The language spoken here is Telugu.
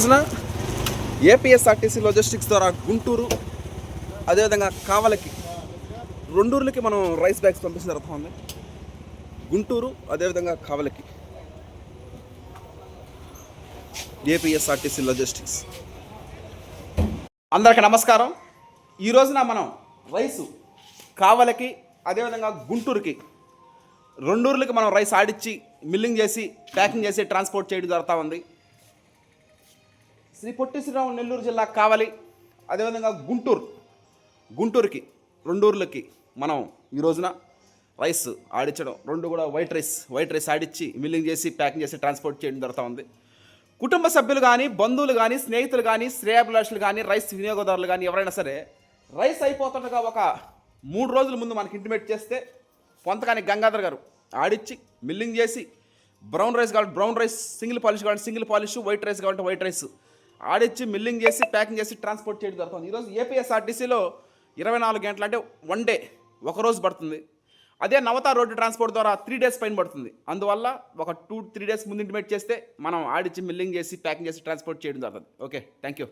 రోజున ఏపీఎస్ఆర్టీసీ లాజిస్టిక్స్ ద్వారా గుంటూరు అదేవిధంగా కావలికి రెండూరులకి మనం రైస్ బ్యాగ్స్ పంపించిన జరుగుతుంది. గుంటూరు అదేవిధంగా కావలికి ఏపీఎస్ఆర్టీసీ లాజిస్టిక్స్. అందరికీ నమస్కారం. ఈ రోజున మనం రైసు కావలికి అదేవిధంగా గుంటూరుకి రెండూరులకి మనం రైస్ ఆడిచ్చి మిల్లింగ్ చేసి ప్యాకింగ్ చేసి ట్రాన్స్పోర్ట్ చేయడం జరుగుతూ ఉంది. శ్రీ పొట్టి శ్రీరాములు నెల్లూరు జిల్లా కావలి అదేవిధంగా గుంటూరుకి రెండూరులకి మనం ఈ రోజున రైస్ ఆడించడం, రెండు కూడా వైట్ రైస్ ఆడిచ్చి మిల్లింగ్ చేసి ప్యాకింగ్ చేసి ట్రాన్స్పోర్ట్ చేయడం జరుగుతూ ఉంది. కుటుంబ సభ్యులు కానీ, బంధువులు కానీ, స్నేహితులు కానీ, శ్రేయాభిలాషులు కానీ, రైస్ వినియోగదారులు కానీ ఎవరైనా సరే రైస్ అయిపోతుండగా ఒక 3 రోజుల ముందు మనకి ఇంటిమేట్ చేస్తే పొంతకాని గంగాధర్ గారు ఆడిచ్చి మిల్లింగ్ చేసి బ్రౌన్ రైస్ కావాలి బ్రౌన్ రైస్, సింగిల్ పాలిష్ కావాలి సింగిల్ పాలిష్, వైట్ రైస్ కావాలంటే వైట్ రైస్ ఆడిచ్చి మిల్లింగ్ చేసి ప్యాకింగ్ చేసి ట్రాన్స్పోర్ట్ చేయడం జరుగుతుంది. ఈరోజు ఏపీఎస్ఆర్టీసీలో 24 గంటలు అంటే 1 డే, ఒక రోజు పడుతుంది. అదే నవత రోడ్డు ట్రాన్స్పోర్ట్ ద్వారా 3 డేస్ పైన పడుతుంది. అందువల్ల ఒక 2-3 డేస్ ముందు ఇంటిమేట్ చేస్తే మనం ఆడిచ్చి మిల్లింగ్ చేసి ప్యాకింగ్ చేసి ట్రాన్స్పోర్ట్ చేయడం జరుగుతుంది. Okay, thank you.